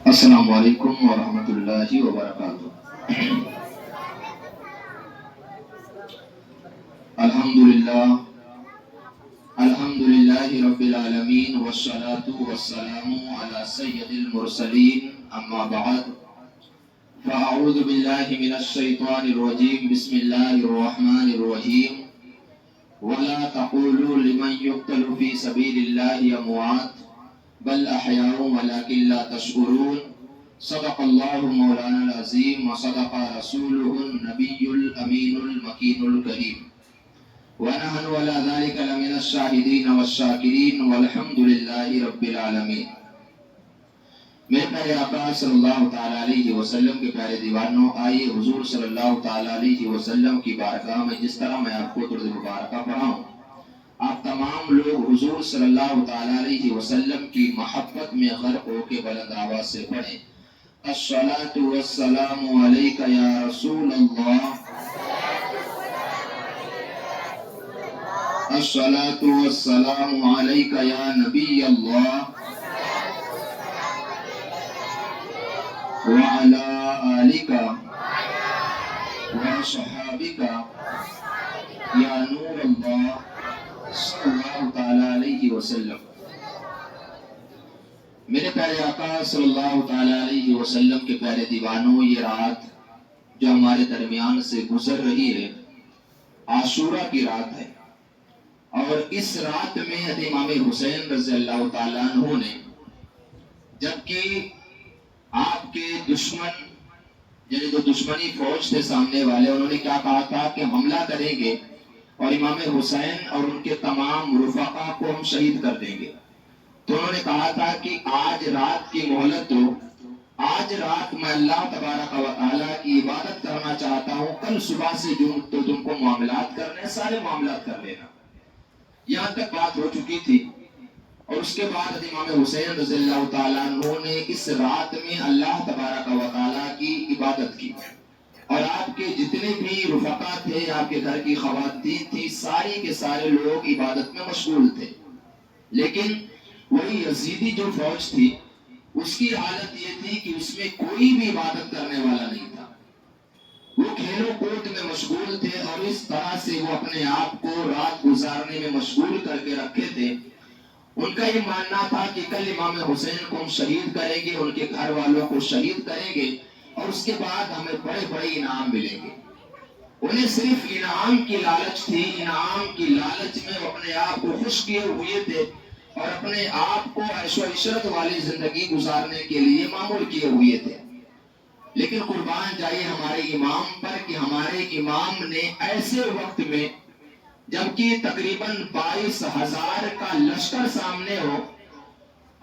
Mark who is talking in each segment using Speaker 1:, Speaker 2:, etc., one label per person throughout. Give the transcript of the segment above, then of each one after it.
Speaker 1: السلام علیکم ورحمۃ اللہ وبرکاتہ۔ الحمدللہ الحمدللہ رب العالمین والصلاة والسلام علی سید المرسلین، اما بعد فاعوذ باللہ من الشیطان الرجیم، بسم اللہ الرحمن الرحیم۔ ولا تقولوا لمن يقتل في سبیل اللہ اموات بل احیاء ولکن لا تشعرون۔ صدق اللہ مولانا العظیم وصدق رسولہ النبی الامین المکین الکریم، ونحن على ذلك لمن الشاہدین والشاکرین والحمد للہ رب العالمین۔ میرے پیارے آقا صلی اللہ تعالیٰ علیہ وسلم کے پیارے دیوانوں، آئیے حضور صلی اللہ تعالیٰ علیہ وسلم کی بارگاہ میں جس طرح میں آپ کو درود مبارکہ پڑھاؤں، آپ تمام لوگ حضور صلی اللہ تعالیٰ علیہ وسلم کی محبت میں غرق ہو کے بلند آواز سے پڑھیں۔ الصلاة والسلام علیک یا رسول اللہ، الصلاة والسلام علیک یا نبی اللہ، وعلی آلک وصحابک یا نور اللہ صلی اللہ تعالیٰ علیہ وسلم۔ میرے پیارے آقا صلی اللہ تعالیٰ علیہ وسلم کے پیارے دیوانوں، یہ رات جو ہمارے درمیان سے گزر رہی ہے عاشورہ کی رات ہے، اور اس رات میں امام حسین رضی اللہ تعالیٰ عنہ نے، جبکہ آپ کے دشمن یعنی جو دشمنی فوج تھے سامنے والے، انہوں نے کیا کہا تھا کہ حملہ کریں گے اور امام حسین اور ان کے تمام رفقا کو ہم شہید کر دیں گے، تو انہوں نے کہا تھا کہ آج رات کی مہلت دو، آج رات میں اللہ تبارک و تعالیٰ کی عبادت کرنا چاہتا ہوں، کل صبح سے جو تو تم کو معاملات کرنے سارے معاملات کر لینا۔ یہاں تک بات ہو چکی تھی، اور اس کے بعد امام حسین رضی اللہ تعالیٰ عنہ نے اس رات میں اللہ تبارک و تعالیٰ کی عبادت کی، اور آپ کے جتنے بھی رفقا تھے، آپ کے گھر کی خواتین تھی، ساری کے سارے لوگ عبادت میں مشغول تھے، لیکن وہی یزیدی جو فوج تھی اس کی حالت یہ تھی کہ اس میں کوئی بھی عبادت کرنے والا نہیں تھا، وہ کھیلوں کود میں مشغول تھے، اور اس طرح سے وہ اپنے آپ کو رات گزارنے میں مشغول کر کے رکھے تھے۔ ان کا یہ ماننا تھا کہ کل امام حسین کو ہم شہید کریں گے، ان کے گھر والوں کو شہید کریں گے، اور اس کے بعد ہمیں بڑے بڑے انعام ملیں گے۔ انہیں صرف انعام کی لالچ تھی، انعام کی لالچ میں وہ اپنے آپ کو خوش کیے ہوئے تھے، اور اپنے آپ کو عیش و عشرت والی زندگی گزارنے کے لیے معمول کیے ہوئے تھے۔ لیکن قربان جائیے ہمارے امام پر کہ ہمارے امام نے ایسے وقت میں، جبکہ تقریباً 22,000 کا لشکر سامنے ہو،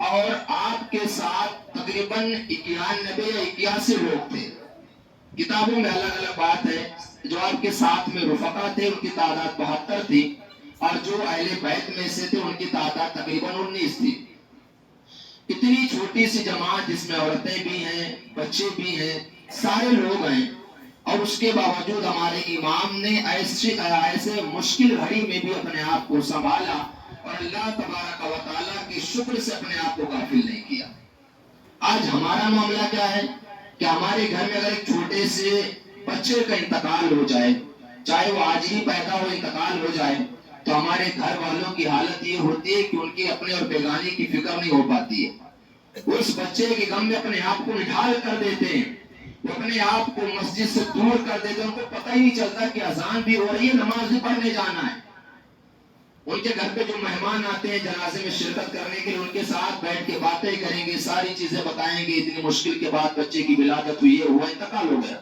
Speaker 1: اور آپ کے ساتھ تقریباً 91 یا 81 لوگ تھے، کتابوں میں الگ الگ بات ہے، جو آپ کے ساتھ میں رفقا تھے ان کی تعداد 72 تھی، اور جو اہل بیت میں سے تھے ان کی تعداد تقریباً 19 تھی۔ اتنی چھوٹی سی جماعت جس میں عورتیں بھی ہیں، بچے بھی ہیں، سارے لوگ ہیں، اور اس کے باوجود ہمارے امام نے ایسے مشکل گھڑی میں بھی اپنے آپ کو سنبھالا، اور اللہ تبارک و تعالیٰ کی شکر سے اپنے آپ کو غافل نہیں کیا۔ آج ہمارا معاملہ کیا ہے کہ ہمارے گھر میں اگر ایک چھوٹے سے بچے کا انتقال ہو جائے، چاہے وہ آج ہی پیدا ہو انتقال ہو جائے، تو ہمارے گھر والوں کی حالت یہ ہوتی ہے کہ ان کی اپنے اور بیگانے کی فکر نہیں ہو پاتی ہے۔ وہ اس بچے کے غم میں اپنے آپ کو نڈھال کر دیتے ہیں، وہ اپنے آپ کو مسجد سے دور کر دیتے ہیں، ان کو پتہ ہی نہیں چلتا کہ اذان بھی ہو رہی ہے، نماز بھی پڑھنے جانا ہے۔ ان کے گھر پہ جو مہمان آتے ہیں جنازے میں شرکت کرنے کے لیے، ان کے ساتھ بیٹھ کے باتیں کریں گے، ساری چیزیں بتائیں گے، اتنی مشکل کے بعد بچے کی ولادت ہوئی ہے، ہوا انتقال ہو گیا،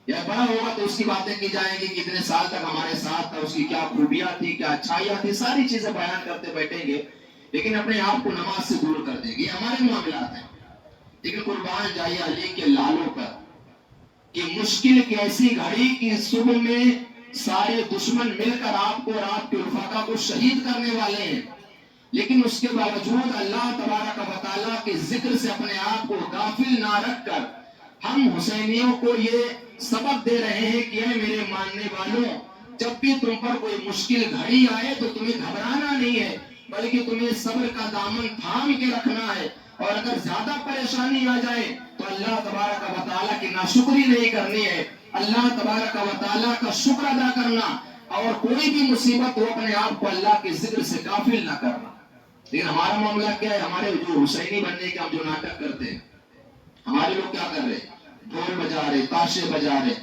Speaker 1: یا بڑا ہوگا تو اس کی باتیں کی جائیں گی کہ اتنے سال تک ہمارے ساتھ تھا، اس کی کیا خوبیاں تھی، کیا اچھائیاں تھی، ساری چیزیں بیان کرتے بیٹھیں گے، لیکن اپنے آپ کو نماز سے دور کر دیں گے۔ یہ ہمارے معاملات ہیں، لیکن قربان جائیے علی کے لالوں پر کہ مشکل کی ایسی گھڑی کی صبح میں سارے دشمن مل کر آپ کو اور آپ کے رفقا کو شہید کرنے والے ہیں، لیکن اس کے باوجود اللہ تبارک و تعالیٰ کے ذکر سے اپنے آپ کو غافل نہ رکھ کر ہم حسینیوں کو یہ سبق دے رہے ہیں کہ اے میرے ماننے والوں، جب بھی تم پر کوئی مشکل گھڑی آئے تو تمہیں گھبرانا نہیں ہے، بلکہ تمہیں صبر کا دامن تھام کے رکھنا ہے، اور اگر زیادہ پریشانی آ جائے تو اللہ تبارک و تعالیٰ کی ناشکری نہیں کرنی ہے، اللہ تبارک و تعالیٰ کا شکر ادا کرنا، اور کوئی بھی مصیبت ہو اپنے آپ کو اللہ کے ذکر سے غافل نہ کرنا۔ لیکن ہمارا معاملہ کیا ہے؟ ہمارے جو حسینی بننے کے ہم جو ناٹک کرتے ہیں، ہمارے لوگ کیا کر رہے ہیں؟ ڈھول بجا رہے، تاشے بجا رہے،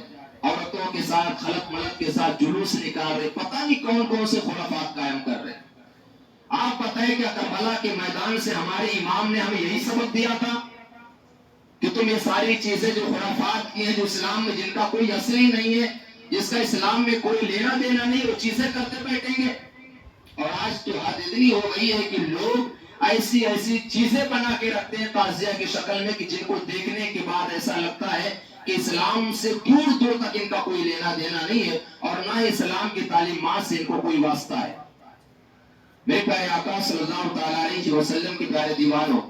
Speaker 1: عورتوں کے ساتھ خلق ملق کے ساتھ جلوس نکال رہے، پتہ نہیں کون کون سے خرافات قائم کر رہے ہیں۔ آپ بتائیں کہ کربلا کے میدان سے ہمارے امام نے ہمیں یہی سبق دیا تھا کہ تم یہ ساری چیزیں جو خرافات کی ہیں، جو اسلام میں جن کا کوئی اثر ہی نہیں ہے، جس کا اسلام میں کوئی لینا دینا نہیں، وہ چیزیں کرتے بیٹھیں گے؟ اور آج تو حد اتنی ہو گئی ہے کہ لوگ ایسی ایسی چیزیں بنا کے رکھتے ہیں تعزیہ کی شکل میں کہ جن کو دیکھنے کے بعد ایسا لگتا ہے کہ اسلام سے دور دور تک ان کا کوئی لینا دینا نہیں ہے، اور نہ ہی اسلام کی تعلیمات سے ان کو کوئی واسطہ ہے۔ میرے پیارے آقا صلی اللہ تعالیٰ علیہ وسلم کے پیارے دیوانوں،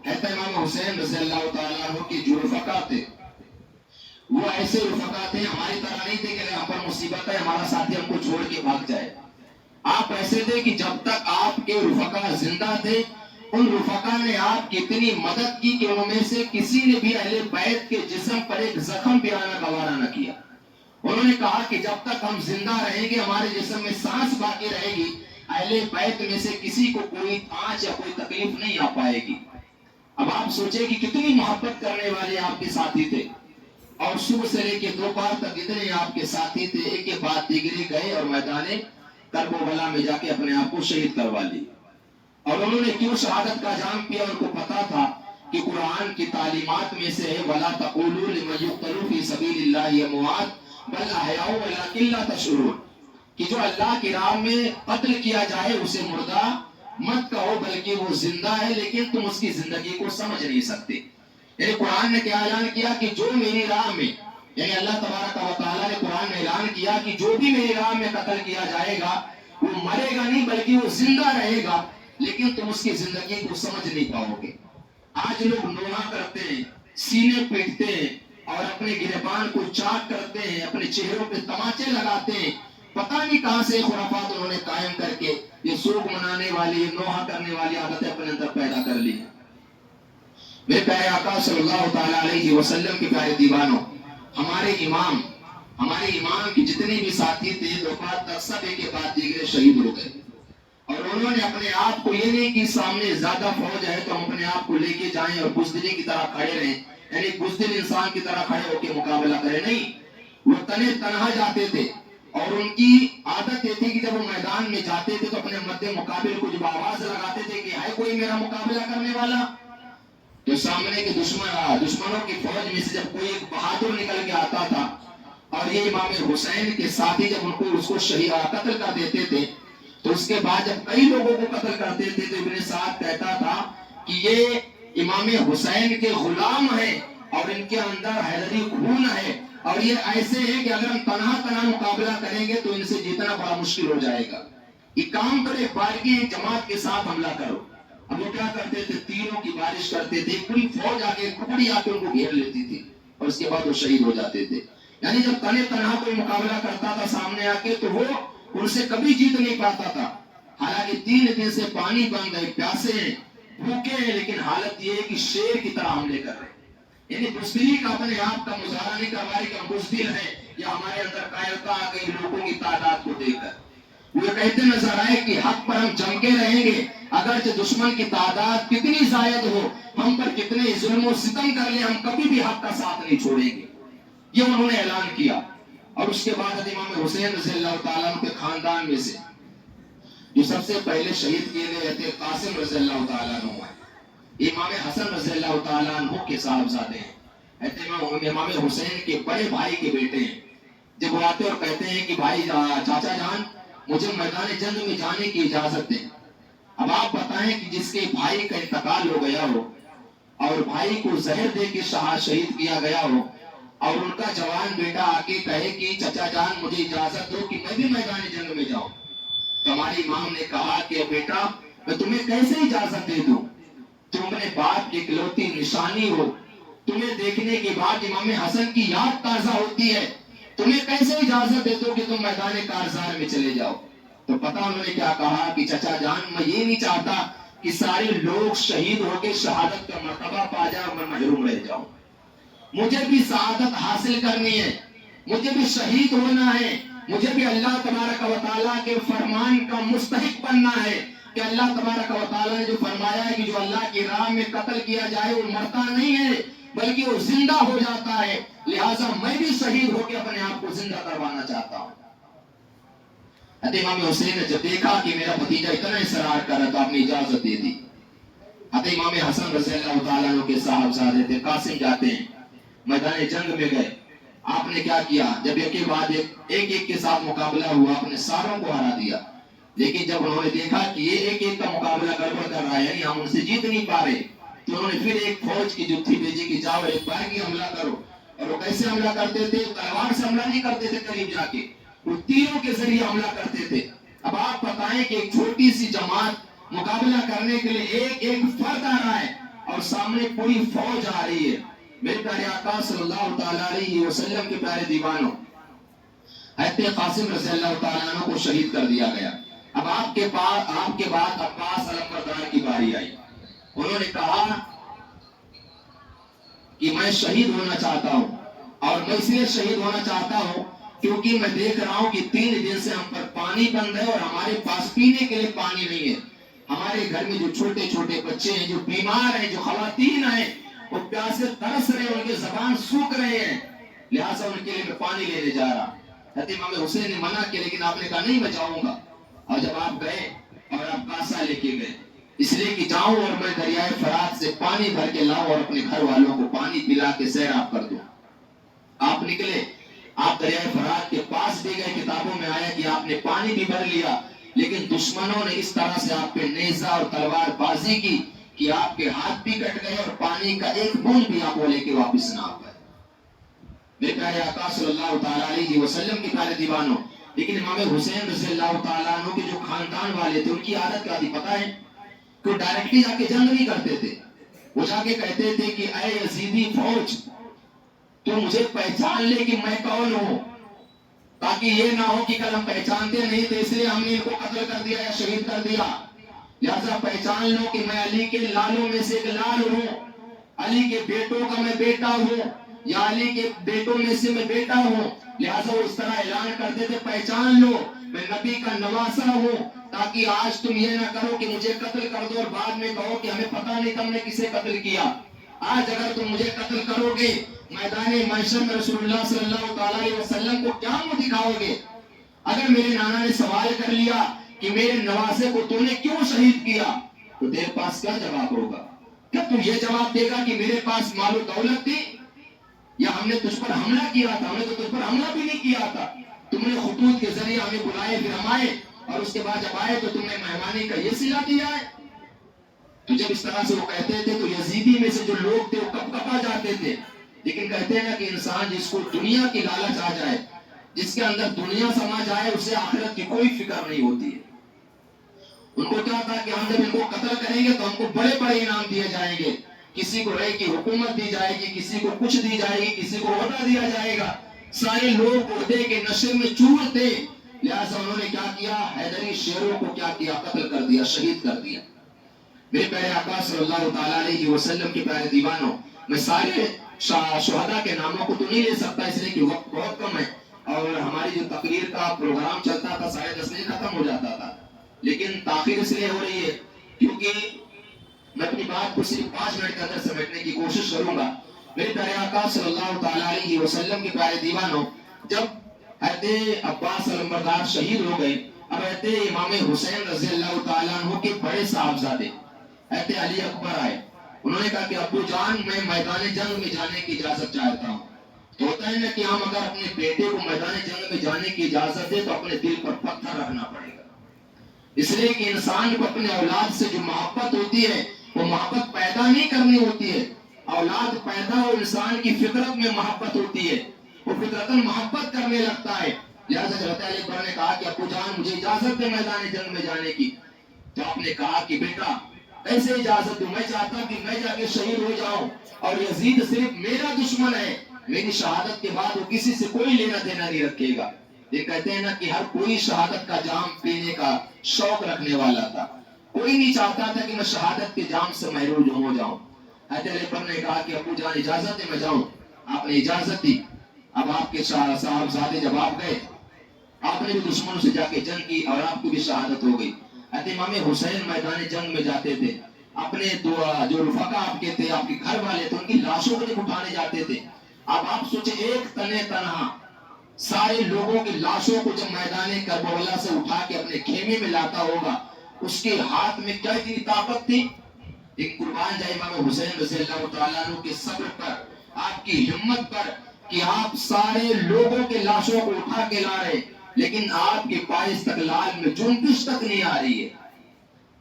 Speaker 1: حضرت امام حسین رضی اللہ تعالیٰ عنہ کی جو رفقا تھے، وہ ایسے رفقا تھے، ہماری طرح نہیں تھے کہ یہاں پر مصیبت ہے ہمارا ساتھی ہم کو چھوڑ کے بھاگ جائے۔ آپ ایسے تھے کہ جب تک آپ کے رفقا زندہ تھے، ان رفقا نے آپ کی اتنی مدد کی کہ ان میں سے کسی نے بھی اہل بیت کے جسم پر ایک زخم بھی آنا گوارا نہ کیا۔ انہوں نے کہا کہ جب تک ہم زندہ رہیں گے، ہمارے جسم میں سانس باقی رہے گی، اہل بیت میں سے کسی کو کوئی آنچ یا کوئی تکلیف نہیں آ پائے گی۔ اب آپ سوچیں کہ کتنی محبت کرنے والے آپ کے ساتھی تھے، اور صبح سے لے کے دوپہر تک اتنے آپ کے ساتھی تھے، ایک کے بعد دیگرے گئے اور میدان کربلا میں جا کے اپنے آپ کو شہید کروا لی۔ اور انہوں نے کیوں شہادت کا جام کیا؟ ان کو پتا تھا کہ قرآن کی تعلیمات میں سے ہے وَلَا تَقُولُوا لِمَن يُقْتَلُ فِي سَبِيلِ اللَّهِ أَمْوَاتٌ بَلْ أَحْيَاءٌ وَلَٰكِن لَّا تَشْعُرُونَ، کہ جو اللہ کی راہ میں قتل کیا جائے اسے مردہ مت کہو، بلکہ وہ زندہ ہے، لیکن تم اس کی زندگی کو سمجھ نہیں سکتے۔ یعنی قرآن نے کیا اعلان کیا کہ جو میری راہ میں، یعنی اللہ تبارک و تعالیٰ نے قرآن میں اعلان کیا کہ جو بھی میری راہ میں قتل کیا جائے گا وہ مرے گا نہیں بلکہ وہ زندہ رہے گا، لیکن تم اس کی زندگی کو سمجھ نہیں پاؤ گے۔ آج لوگ نوحہ کرتے ہیں، سینے پیٹتے ہیں، اور اپنے گریبان کو چاک کرتے ہیں، اپنے چہروں پہ تماچے لگاتے ہیں، پتہ نہیں کہاں سے خرافات انہوں نے قائم کر کے یہ سوگ منانے والی، نوحہ کرنے والی عادتیں اپنے اندر پیدا کر لی ہیں۔ میرے پیارے آقا صلی اللہ تعالیٰ علیہ وسلم کے پیارے دیوانوں، ہمارے امام کے جتنے بھی ساتھی تھے دوپہر تک سب ایک کے بعد دیگرے شہید ہو گئے، اور انہوں نے اپنے آپ کو یہ نہیں کہ سامنے زیادہ فوج ہے تو ہم اپنے آپ کو لے کے جائیں اور بزدلی کی طرح کھڑے رہیں، یعنی بزدل انسان کی طرح کھڑے ہو کے مقابلہ کریں، نہیں، وہ تنہا جاتے تھے، اور ان کی عادت یہ تھی کہ جب وہ میدان میں جاتے تھے تو اپنے مد مقابل کو جب آواز لگاتے تھے کہ ہے کوئی میرا مقابلہ کرنے والا، تو سامنے کے دشمنوں کی فوج میں سے جب کوئی ایک بہادر نکل کے آتا تھا، اور یہ امام حسین کے ساتھی جب ان کو اس کو قتل کر دیتے تھے، تو اس کے بعد جب کئی لوگوں کو قتل کرتے تھے تو ابن سعد کہتا تھا کہ یہ امام حسین کے غلام ہیں اور ان کے اندر حیدری خون ہے، اور یہ ایسے ہیں کہ اگر ہم تنہا مقابلہ کریں گے تو ان سے جیتنا بڑا مشکل ہو جائے گا، یہ کام کرے بارگی جماعت کے ساتھ حملہ کرو۔ اب وہ کیا کرتے تھے؟ تیروں کی بارش کرتے تھے، پوری فوج آگے کھپڑی آ کے ان کو گھیر لیتی تھی، اور اس کے بعد وہ شہید ہو جاتے تھے۔ یعنی جب تنہا کوئی مقابلہ کرتا تھا سامنے آ کے تو وہ ان سے کبھی جیت نہیں پاتا تھا، حالانکہ 3 دن سے پانی بن گئے، پیاسے ہیں، بھوکے ہیں، لیکن حالت یہ ہے کہ شیر کی طرح حملے کر رہے ہیں۔ یعنی بزدلی کا اپنے آپ کا مظاہرہ نہیں کر رہا ہے کہ ہم بزدل ہیں، یا ہمارے اندر کائرتا آ گئی لوگوں کی تعداد کو دیکھ کر۔ وہ کہتے نظر آئے کہ حق پر ہم جم کے رہیں گے، اگرچہ دشمن کی تعداد کتنی زائد ہو، ہم پر کتنے ظلم و ستم کر لیں، ہم کبھی بھی حق کا ساتھ نہیں چھوڑیں گے، یہ انہوں نے اعلان کیا۔ اور اس کے بعد امام حسین رضی اللہ تعالیٰ عنہ کے خاندان میں سے جو سب سے پہلے شہید کیے گئے تھے قاسم رضی اللہ تعالیٰ عنہ ہیں، امام حسن رضی اللہ تعالیٰ عنہ کے صاحبزادے ہیں، امام حسین کے بڑے بھائی کے بیٹے ہیں۔ جب وہ آتے اور کہتے ہیں کہ بھائی چاچا جان مجھے میدان جنگ میں جانے کی اجازت دیں، اب آپ بتائیں کہ جس کے بھائی کا انتقال ہو گیا ہو اور بھائی کو زہر دے کے شہید کیا گیا ہو، اور ان کا جوان بیٹا آ کے کہے کہ چچا جان مجھے اجازت دو کہ میں بھی میدان جنگ میں جاؤں، تو ہمارے امام نے کہا کہ بیٹا میں تمہیں کیسے اجازت دے دوں، تم اپنے باپ کی اکلوتی نشانی ہو، تمہیں دیکھنے کے بعد امام حسن کی یاد تازہ ہوتی ہے، تمہیں کیسے اجازت دے دو کہ تم میدان کارزار میں چلے جاؤ۔ تو پتہ انہوں نے کیا کہا کہ چچا جان میں یہ نہیں چاہتا کہ کہ سارے لوگ شہید ہو کے شہادت کا مرتبہ پا جائے اور میں محروم رہ جاؤں. مجھے بھی سعادت حاصل کرنی ہے, مجھے بھی شہید ہونا ہے, مجھے بھی اللہ تبارک و تعالیٰ کے فرمان کا مستحق بننا ہے کہ اللہ تبارک و تعالیٰ نے جو فرمایا ہے کہ جو اللہ کی راہ میں قتل کیا جائے وہ مرتا نہیں ہے بلکہ وہ زندہ ہو جاتا ہے, لہٰذا میں بھی شہید ہو کے اپنے آپ کو زندہ کروانا چاہتا ہوں. حضرت امام حسین نے جب دیکھا کہ میرا بھتیجا اتنا اصرار کر رہا تو آپ نے اجازت دے دی. حضرت امام حسن رضی اللہ تعالیٰ عنہ کے صاحبزادے تھے, قاسم جاتے ہیں, میدان جنگ میں گئے. آپ نے کیا کیا, جب ایک کے بعد ایک کے ساتھ مقابلہ ہوا, آپ نے ساروں کو ہرا دیا. لیکن جب انہوں نے دیکھا کہ یہ ایک کا مقابلہ گڑبڑ کر رہا ہے, ہم ان سے جیت نہیں پا رہے, تو انہوں نے پھر ایک فوج کی جتھی بھیجی کہ جاؤ ایک بار کی حملہ کرو. اور وہ کیسے حملہ کرتے تھے؟ تلوار سے حملہ نہیں کرتے تھے قریب جا کے, وہ تیروں کے ذریعے حملہ کرتے تھے. اب آپ بتائیں کہ ایک چھوٹی سی جماعت مقابلہ کرنے کے لیے ایک فرد آ رہا ہے اور سامنے پوری فوج آ رہی ہے. میرے پیارے آقا صلی اللہ تعالیٰ علیہ وسلم کے پیارے دیوانوں, حضرت قاسم رضی اللہ تعالیٰ عنہ کو شہید کر دیا گیا. اب آپ کے بعد عباس علمبردار کی باری آئی. انہوں نے کہا کہ میں شہید ہونا چاہتا ہوں, اور میں اس لیے شہید ہونا چاہتا ہوں کیونکہ میں دیکھ رہا ہوں کہ 3 دن سے ہم پر پانی بند ہے اور ہمارے پاس پینے کے لیے پانی نہیں ہے. ہمارے گھر میں جو چھوٹے چھوٹے بچے ہیں, جو بیمار ہیں, جو خواتین ہیں, وہ پیاس سے ترس رہے ہیں, ان کی زبان سوکھ رہے ہیں, لہٰذا ان کے لیے میں پانی لینے جا رہا. حضرت امام حسین نے منع کیا, لیکن آپ نے کہا نہیں میں جاؤں گا. اور جب آپ گئے اور آپ کاسا لے کے گئے, اس لیے کہ جاؤں اور میں دریائے فرات سے پانی بھر کے لاؤں اور اپنے گھر والوں کو پانی پلا کے سیراب کر دوں. آپ نکلے, آپ دریائے فرات کے پاس بھی گئے, کتابوں میں آیا کہ آپ نے پانی بھی بھر لیا, لیکن دشمنوں نے اس طرح سے آپ پہ نیزہ اور تلوار بازی کی کہ آپ کے ہاتھ بھی کٹ گئے اور پانی کا ایک بوند بھی آپ لے کے واپس نہ آ گئے. میرے پیارے آقا صلی اللہ تعالیٰ علیہ وسلم کے پیارے دیوانوں, لیکن امام حسین رضی اللہ تعالیٰ عنہ کے جو خاندان والے تھے, ان کی عادت کیا تھی پتہ ہے؟ کہ وہ ڈائریکٹلی جا کے جنگ نہیں کرتے تھے. وہ جا کے کہتے تھے کہ اے یزیدی فوج, تو مجھے پہچان لے کہ میں کون ہوں, تاکہ یہ نہ ہو کہ کل ہم پہچانتے نہیں تھے اس لیے ہم نے ان کو قتل کر دیا یا شہید کر دیا. لہذا پہچان لو کہ میں علی کے لالوں میں سے ایک لال ہوں, علی کے بیٹوں کا میں بیٹا ہوں, یا علی کے بیٹوں میں سے میں بیٹا ہوں. لہذا وہ اس طرح اعلان کرتے تھے, پہچان لو میں نبی کا نواسا ہوں, تاکہ آج تم یہ نہ کرو کہ مجھے قتل کر دو اور بعد میں کہو کہ ہمیں پتہ نہیں تم نے کسے قتل کیا. آج اگر تم مجھے قتل کرو گے, میدان محشر میں رسول اللہ صلی اللہ تعالیٰ علیہ وسلم کو کیا منہ دکھاؤ گے؟ اگر میرے نانا نے سوال کر لیا کہ میرے نواسے کو تو نے کیوں شہید کیا, تو تیرے پاس کیا جواب ہوگا؟ کیا تو یہ جواب دے گا کہ میرے پاس مال و دولت تھی, یا ہم نے تجھ پر حملہ کیا تھا؟ ہم نے تو تجھ پر حملہ بھی نہیں کیا تھا, تم نے خطوط کے ذریعے ہمیں بلائے, پھر ہم آئے, اور اس کے بعد جب آئے تو تم نے مہمانی کا یہ صلہ دیا ہے. تو جب اس طرح سے وہ کہتے تھے تو یزیدی میں سے جو لوگ تھے وہ کپ کپا جاتے تھے. لیکن کہتے ہیں نا کہ انسان جس کو دنیا کی لالچ آ جائے, جس کے اندر دنیا سما جائے, اسے آخرت کی کوئی فکر نہیں ہوتی ہے. ان کو کیا تھا کہ ہم جب ان کو قتل کریں گے تو ہم کو بڑے بڑے انعام دیے جائیں گے, کسی کو رہے کی حکومت دی جائے گی, کسی کو کچھ دی جائے گی, کسی کو عہدہ دیا جائے گا. سارے لوگ عہدے کے نشے میں چور تھے, لہٰذا انہوں نے کیا کیا, حیدری شیروں کو کیا کیا, قتل کر دیا, شہید کر دیا. میرے پیارے آقا صلی اللہ تعالیٰ علیہ وسلم کے پیارے دیوانوں, میں سارے شہداء کے ناموں کو تو نہیں لے سکتا اس لیے کہ وقت بہت کم ہے, اور ہماری جو تقریر کا پروگرام چلتا تھا 10:30 بجے ختم ہو جاتا تھا, لیکن تاخیر اس لیے ہو رہی ہے کیونکہ میں اپنی بات کو صرف 5 منٹ کے اندر سمیٹنے کی کوشش کروں گا. میرے پیارے آقا صلی اللہ تعالیٰ علیہ وسلم کے پیارے دیوانوں, جب حضرت عباس علمبردار شہید ہو گئے, اب حضرت امام حسین رضی اللہ تعالیٰ عنہ کے بڑے صاحبزادے حضرت علی اکبر آئے. انہوں نے کہا کہ ابو جان, میں میدان جنگ میں جانے کی اجازت چاہتا ہوں. تو ہوتا ہے نا کہ ہم اگر اپنے بیٹے کو میدان جنگ میں جانے کی اجازت دے تو اپنے دل پر پتھر رکھنا پڑے گا, اس لیے کہ انسان کو اپنے اولاد سے جو محبت ہوتی ہے وہ محبت پیدا نہیں کرنی ہوتی ہے. اولاد پیدا ہو, انسان کی فطرت میں محبت ہوتی ہے, وہ فطرتاً محبت کرنے لگتا ہے. لہٰذا حضرت علی اکبر نے کہا کہ ابو جان مجھے اجازت دے میدان جنگ میں جانے کی. تو آپ نے کہا کہ بیٹا ایسے اجازت دوں, میں چاہتا کہ میں جا کے شہید ہو جاؤں, اور یزید صرف میرا دشمن ہے, میری شہادت کے بعد وہ کسی سے کوئی لینا دینا نہیں رکھے گا. یہ کہتے ہیں نا کہ ہر کوئی شہادت کا جام پینے کا شوق رکھنے والا تھا, کوئی نہیں چاہتا تھا کہ میں شہادت کے جام سے محروم ہو جاؤں. حضرت علی اکبر نے کہا کہ ابو جان اجازت ہے میں جاؤں. آپ نے اجازت دی. اب آپ کے صاحبزادے جب آپ گئے, آپ نے بھی دشمنوں سے جا کے جنگ کی اور آپ کی بھی شہادت ہو گئی. حضرت امام حسین میدان جنگ میں جاتے تھے, اپنے جو رفقا آپ کے تھے, آپ کے گھر والے تھے, ان کی لاشوں کو اٹھانے جاتے تھے. اب آپ سوچیں ایک تنہا سارے لوگوں کی لاشوں کو جب میدان کربلا سے اٹھا کے اپنے خیمے میں لاتا ہوگا, اس کے ہاتھ میں کیا اتنی طاقت تھی. ایک قربان جائے امام حسین رضی اللہ تعالیٰ عنہ کے صبر پر, آپ کی ہمت پر, کہ آپ سارے لوگوں کے لاشوں کو اٹھا کے لا رہے, لیکن آپ کے پائے استقلال میں جنبش تک نہیں آ رہی ہے,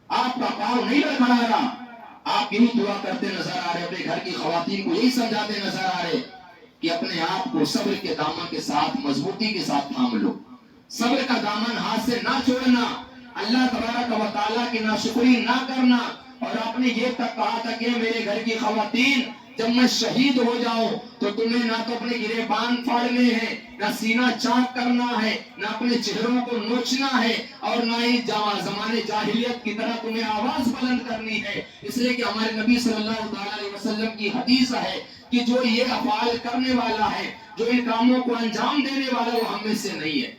Speaker 1: آپ کا پاؤں نہیں لڑکھڑا رہا. آپ یہی دعا کرتے نظر آ رہے, اپنے گھر کی خواتین کو یہی سمجھاتے نظر آ رہے کہ اپنے آپ کو صبر کے دامن کے ساتھ مضبوطی کے ساتھ تھام لو, صبر کا دامن ہاتھ سے نہ چھوڑنا, اللہ تبارک و تعالیٰ کی ناشکری نہ کرنا. اور آپ نے یہ تک کہا تھا کہ میرے گھر کی خواتین جب میں شہید ہو جاؤں تو تمہیں نہ تو اپنے گریبان پھاڑنے ہیں, نہ سینہ چاک کرنا ہے, نہ اپنے چہروں کو نوچنا ہے, اور نہ ہی زمانے جاہلیت کی طرح تمہیں آواز بلند کرنی ہے. اس لیے کہ ہمارے نبی صلی اللہ علیہ وسلم کی حدیث ہے کہ جو یہ افعال کرنے والا ہے, جو ان کاموں کو انجام دینے والا, وہ ہم میں سے نہیں ہے.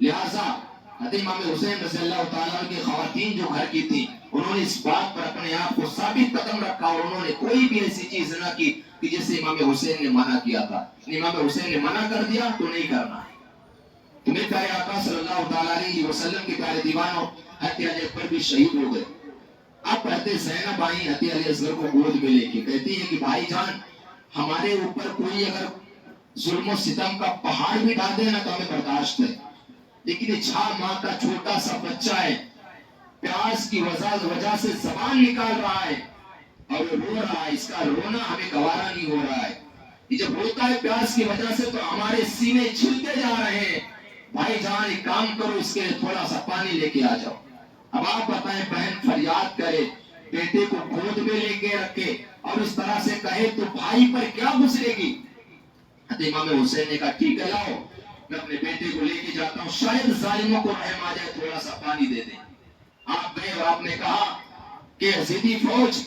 Speaker 1: لہذا حضرت امام حسین رضی اللہ تعالیٰ کی خواتین جو گھر کی تھی, انہوں نے اس بات پر اپنے آپ کو ثابت قدم رکھا, اور انہوں نے کوئی بھی ایسی چیز نہ کی کہ جسے امام حسین نے منع کیا تھا. امام حسین نے منع کر دیا تو نہیں کرنا ہے. تمہیں پیارے آقا صلی اللہ تعالیٰ علیہ وسلم کے پیارے دیوانوں, حضرت علی اکبر بھی شہید ہو گئے. اب حضرت زینب آئی حضرت علی اصغر کو گود میں لے کے, کہتی ہے کہ بھائی جان, ہمارے اوپر کوئی اگر ظلم و ستم کا پہاڑ بھی ڈال دے نا تو ہمیں برداشت ہے, لیکن یہ 6 ماہ کا چھوٹا سا بچہ ہے, پیاس کی وجہ سے زبان نکال رہا ہے اور رو رہا ہے, اس کا رونا ہمیں گوارا نہیں ہو رہا ہے. یہ جب روتا ہے پیاس کی وجہ سے تو ہمارے سینے چھلتے جا رہے ہیں. بھائی جان ایک کام کرو, اس کے تھوڑا سا پانی لے کے آ جاؤ. اب آپ بتائیں, بہن فریاد کرے, بیٹے کو گود میں لے کے رکھے اور اس طرح سے کہے تو بھائی پر کیا گزرے گی. حضرت امام حسین نے کہا ٹھیک ہے لاؤ, میں اپنے بیٹے کو لے کے جاتا ہوں, شاید ظالموں کو رحم آ جائے, تھوڑا سا پانی دے دیں. آپ گئے اور آپ نے کہا کہ یزیدی فوج,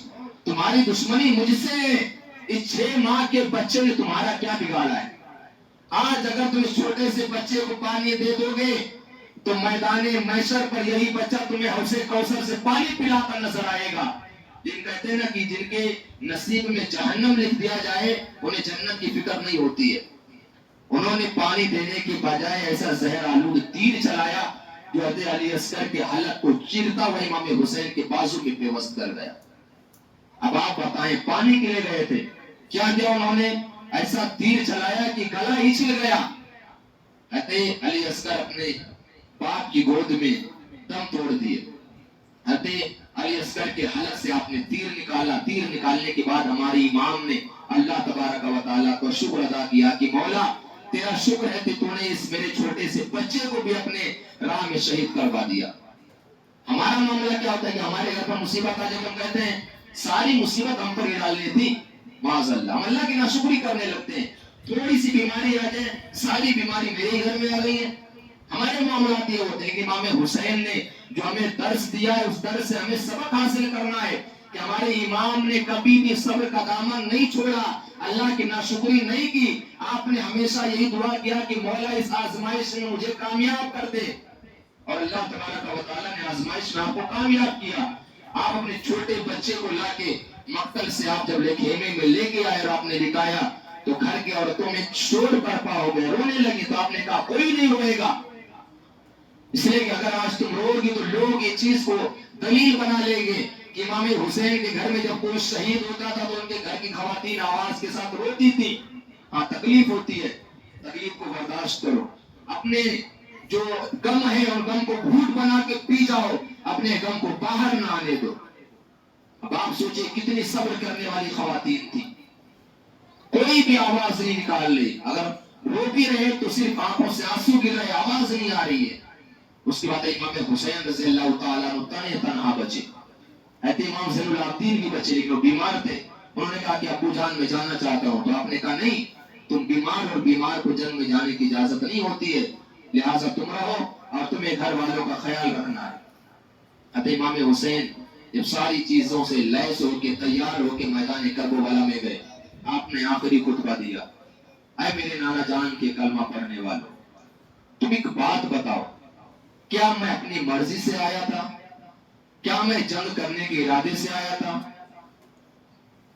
Speaker 1: تمہاری دشمنی مجھ سے, اس 6 ماہ کے بچے نے تمہارا کیا بگاڑا ہے. آج اگر تم اس چھوٹے سے بچے کو پانی دے دو گے تو میدان محشر پر یہی بچہ تمہیں حوض کوثر سے پانی پلاتا نظر آئے گا. جن کہتے ہیں نا کہ جن کے نصیب میں جہنم لکھ دیا جائے انہیں جنت کی فکر نہیں ہوتی ہے. انہوں نے پانی دینے کے بجائے ایسا زہر آلود تیر چلایا جو حضرت علی اصغر کے حلق کو چیرتا ہوا امام حسین کے بازو میں پیوست کر گیا. اب آپ بتائیں, پانی کے لیے گئے تھے, کیا کیا انہوں نے, ایسا تیر چلایا کہ گلا ہی چھل گیا. حضرت علی اصغر اپنے باپ کی گود میں دم توڑ دیے. حضرت علی اصغر کے حلق سے آپ نے تیر نکالا. تیر نکالنے کے بعد ہمارے امام نے اللہ تبارک و تعالیٰ کو شکر ادا کیا کہ مولا تیرا شکر ہے کہ تو نے اس میرے چھوٹے سے بچے کو بھی اپنے راہ میں شہید کروا دیا. ہمارا معاملہ کیا ہوتا ہے کہ ہمارے گھر پر مصیبت آ جب ہم کہتے ہیں ساری مصیبت ہم پر ہی ڈالنی تھی, معاذ اللہ, ہم اللہ کی ناشکری کرنے لگتے ہیں. تھوڑی سی بیماری آ جائے, ساری بیماری میرے گھر میں آ گئی ہے. ہمارے معاملات یہ ہوتے ہیں کہ امام حسین نے جو ہمیں درس دیا ہے, اس درس سے ہمیں سبق حاصل کرنا ہے کہ ہمارے امام نے کبھی بھی صبر کا دامن نہیں چھوڑا, اللہ کی ناشکری نہیں کی. آپ نے ہمیشہ یہی دعا کیا کہ مولا اس آزمائش میں مجھے کامیاب کر دے, اور اللہ تبارک و تعالیٰ نے آزمائش میں آپ کو کامیاب کیا. آپ اپنے چھوٹے بچے کو لا کے مقتل سے آپ جب خیمے میں لے کے آئے اور آپ نے لٹایا تو گھر کی عورتوں میں شور برپا ہو گیا, رونے لگی. تو آپ نے کہا کوئی نہیں روئے گا, اس لیے کہ اگر آج تم رو گی تو لوگ یہ چیز کو دلیل بنا لیں گے کہ امام حسین کے گھر میں جب کوئی شہید ہوتا تھا تو ان کے گھر کی خواتین آواز کے ساتھ روتی تھی. ہاں تکلیف ہوتی ہے, تکلیف کو برداشت کرو, اپنے جو غم ہے اور غم کو گھوٹ بنا کے پی جاؤ, اپنے غم کو باہر نہ آنے دو. اب آپ سوچیں کتنی صبر کرنے والی خواتین تھی, کوئی بھی آواز نہیں نکال رہی, اگر رو بھی رہے تو صرف آنکھوں سے آنسو گر رہے, آواز نہیں آ رہی ہے. اس کے بعد امام حسین رضی اللہ تعالیٰ عنہ تنہا بچے. حضرت امام زین العابدین بھی بچے لیکن وہ بیمار تھے. انہوں نے کہا کہ ابو جان میں جانا چاہتا ہوں, تو آپ نے کہا نہیں, تم بیمار اور بیمار کو جنگ میں جانے کی اجازت نہیں ہوتی ہے, لہٰذا تم رہو اور تمہیں گھر والوں کا خیال رکھنا ہے. امام حسین جب ساری چیزوں سے لیس ہو کے تیار ہو کے میدان کربلا میں گئے، آپ نے آخری خطبہ دیا، اے میرے نانا جان کے کلمہ پڑھنے والوں، تم ایک بات بتاؤ، کیا میں اپنی مرضی سے آیا تھا؟ کیا میں جنگ کرنے کے ارادے سے آیا تھا؟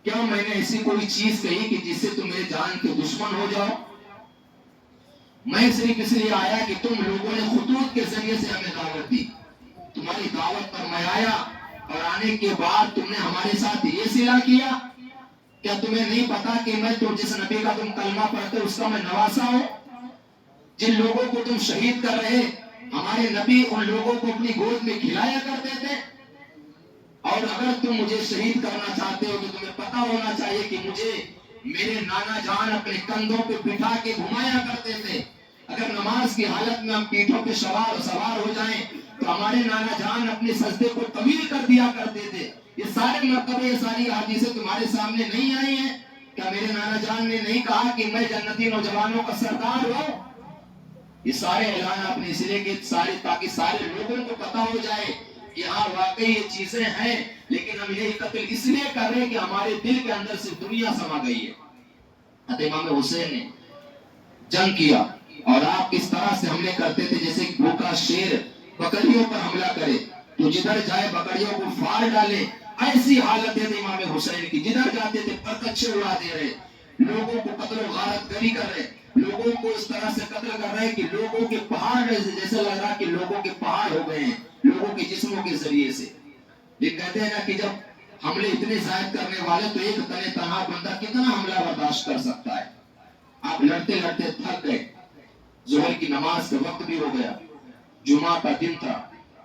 Speaker 1: کیا میں نے ایسی کوئی چیز کہی کہ جس سے تم میرے جان کے دشمن ہو جاؤ؟ میں صرف اس لیے آیا کہ تم لوگوں نے خطوط کے ذریعے سے ہمیں دعوت دی، تمہاری دعوت پر میں آیا، اور آنے کے بعد تم نے ہمارے ساتھ یہ صلح کیا۔ کیا تمہیں نہیں پتا کہ میں تو جس نبی کا تم کلمہ پڑھتے اس کا میں نواسا ہوں؟ جن لوگوں کو تم شہید کر رہے، ہمارے نبی ان لوگوں کو اپنی گود میں کھلایا کرتے تھے۔ اور اگر تم مجھے شہید کرنا چاہتے ہو تو تمہیں پتا ہونا چاہیے کہ مجھے میرے نانا جان اپنے کندھوں پہ بٹھا کے گھمایا کرتے تھے۔ اگر نماز کی حالت میں ہم پیٹھوں پہ سوار ہو جائیں تو ہمارے نانا جان اپنے سجدے کو طویل کر دیا کرتے تھے۔ یہ سارے مرتبے، یہ ساری حدیثیں تمہارے سامنے نہیں آئی ہیں؟ کیا میرے نانا جان نے نہیں کہا کہ میں جنتی نوجوانوں کا سردار ہوں؟ یہ سارے اعلان آپ نے اس لیے کہ تاکہ سارے لوگوں کو پتا ہو جائے کہ ہاں واقعی یہ چیزیں ہیں، لیکن ہم یہ قتل اس لیے کر رہے ہیں کہ ہمارے دل کے اندر سے دنیا سما گئی ہے۔ امام حسین نے جنگ کیا، اور آپ کس طرح سے حملے کرتے تھے جیسے بھوکا شیر بکریوں پر حملہ کرے تو جدھر جائے بکریوں کو پھاڑ ڈالے، ایسی حالت ہے امام حسین کی۔ جدھر جاتے تھے پرکچے اڑا دے رہے، لوگوں کو قتل و غارت گری کر رہے، لوگوں کو اس طرح سے قتل کر رہے کہ لوگوں کے پہاڑ جیسے لگ رہا کہ لوگوں کے پہاڑ ہو گئے ہیں لوگوں کے جسموں کے ذریعے سے۔ لیکن کہتے ہیں نا کہ جب حملے اتنے زائد کرنے والے تو ایک تنے تنہا بندہ کتنا حملہ برداشت کر سکتا ہے؟ آپ لڑتے لڑتے تھک گئے، ظہر کی نماز کا وقت بھی ہو گیا، جمعہ کا دن تھا،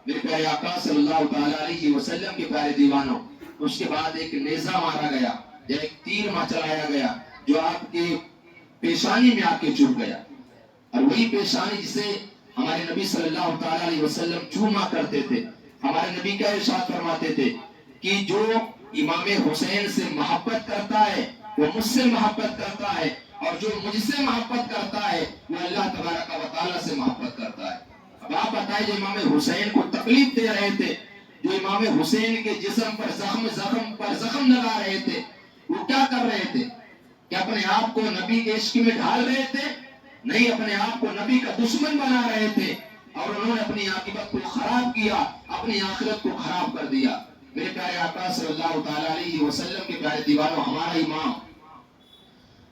Speaker 1: میرے پیارے آقا صلی اللہ تعالی علیہ وسلم کے پیارے دیوانوں، اس کے بعد ایک نیزہ مارا گیا یا ایک تیر چلایا گیا جو آپ کے پیشانی میں آ کے چوب گیا، اور وہی پیشانی جسے ہمارے نبی صلی اللہ تعالی علیہ وسلم چوما کرتے تھے۔ ہمارے نبی کا ارشاد فرماتے تھے کہ جو امام حسین سے محبت کرتا ہے وہ مجھ سے محبت کرتا ہے، اور جو مجھ سے محبت کرتا ہے وہ اللہ تبارک و تعالیٰ سے محبت کرتا ہے۔ اب آپ بتائیں، جو امام حسین کو تکلیف دے رہے تھے، جو امام حسین کے جسم پر زخم لگا رہے تھے، وہ کیا کر رہے تھے؟ کہ اپنے آپ کو نبی کے عشق میں ڈھال رہے تھے؟ نہیں، اپنے آپ کو نبی کا دشمن بنا رہے تھے، اور انہوں نے اپنی عاقبت کو خراب کیا، اپنی آخرت کو خراب کر دیا۔ میرے پیارے آقا صلی اللہ تعالی علیہ وسلم کے پیارے دیوانوں، ہمارا امام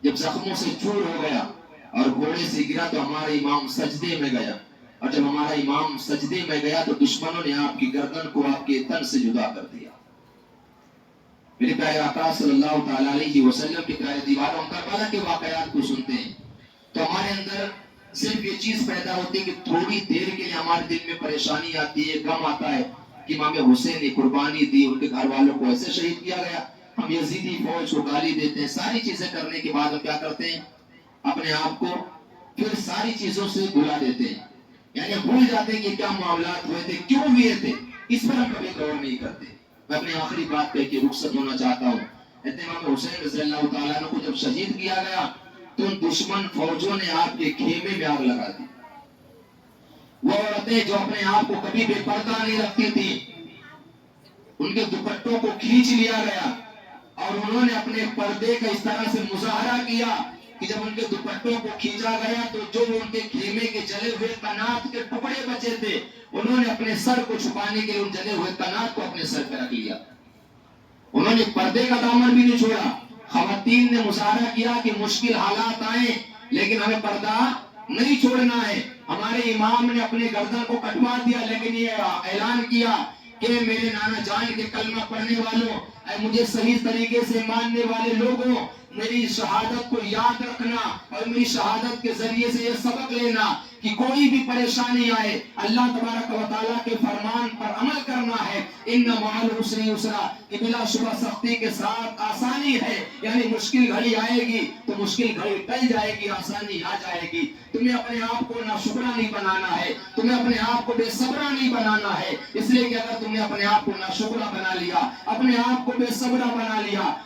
Speaker 1: جب زخموں سے چور ہو گیا اور گھوڑے سے گرا تو ہمارا امام سجدے میں گیا، اور جب ہمارا امام سجدے میں گیا تو دشمنوں نے آپ کی گردن کو آپ کے تن سے جدا کر دیا۔ میرے پیارے آقا صلی اللہ تعالی علیہ وسلم کے پیارے دیوانوں، کربلا کے واقعات کو سنتے ہیں تو ہمارے اندر صرف یہ چیز پیدا ہوتی ہے کہ تھوڑی دیر کے لیے ہمارے دل میں پریشانی آتی ہے، غم آتا ہے کہ امام حسین نے قربانی دی، ان کے گھر والوں کو ایسے شہید کیا گیا۔ ہم یزیدی فوج کو گالی دیتے ہیں، ساری چیزیں کرنے کے بعد ہم کیا کرتے ہیں؟ اپنے آپ کو پھر ساری چیزوں سے بھلا دیتے ہیں، یعنی بھول جاتے ہیں کہ کیا معاملات ہوئے تھے، کیوں ہوئے تھے، اس پر ہم کبھی غور نہیں کرتے۔ میں اپنی آخری بات کہہ کے رخصت ہونا چاہتا ہوں۔ امام حسین رضی اللہ تعالیٰ عنہ کو جب شہید کیا گیا تو ان دشمن فوجوں نے آپ کے خیمے میں آگ لگا دی۔ وہ عورتیں جو اپنے آپ کو کبھی بے پردہ نہیں رکھتی تھی، ان کے دوپٹوں کو کھینچ لیا گیا، اور انہوں نے اپنے پردے کا اس طرح سے مظاہرہ کیا کہ جب ان کے دوپٹوں کو کھینچا گیا تو جو ان کے خیمے کے جلے ہوئے قنات کے ٹکڑے بچے تھے، انہوں نے اپنے سر کو چھپانے کے لیے ان جلے ہوئے قنات کو اپنے سر پہ رکھ لیا۔ انہوں نے پردے کا دامن بھی نہیں چھوڑا۔ خواتین نے مظاہرہ کیا کہ مشکل حالات آئیں لیکن ہمیں پردہ نہیں چھوڑنا ہے۔ ہمارے امام نے اپنے گردن کو کٹوا دیا، لیکن یہ اعلان کیا کہ میرے نانا جان کے کلمہ پڑھنے والوں، اے مجھے صحیح طریقے سے ماننے والے لوگوں، میری شہادت کو یاد رکھنا اور میری شہادت کے ذریعے سے یہ سبق لینا کہ کوئی بھی پریشانی آئے اللہ تبارک و تعالیٰ کے فرمان پر عمل کرنا ہے۔ ان مع العسر یسرا، کہ بلا شبہ سختی کے ساتھ آسانی ہے، یعنی مشکل گھڑی آئے گی تو مشکل گھڑی ٹل جائے گی، آسانی آ جائے گی۔ تمہیں اپنے آپ کو ناشکرا نہیں بنانا ہے، تمہیں اپنے آپ کو بے صبرا نہیں بنانا ہے، اس لیے کہ اگر تم نے اپنے آپ کو ناشکرا بنا لیا، اپنے آپ کو بے صبرا بنا لیا،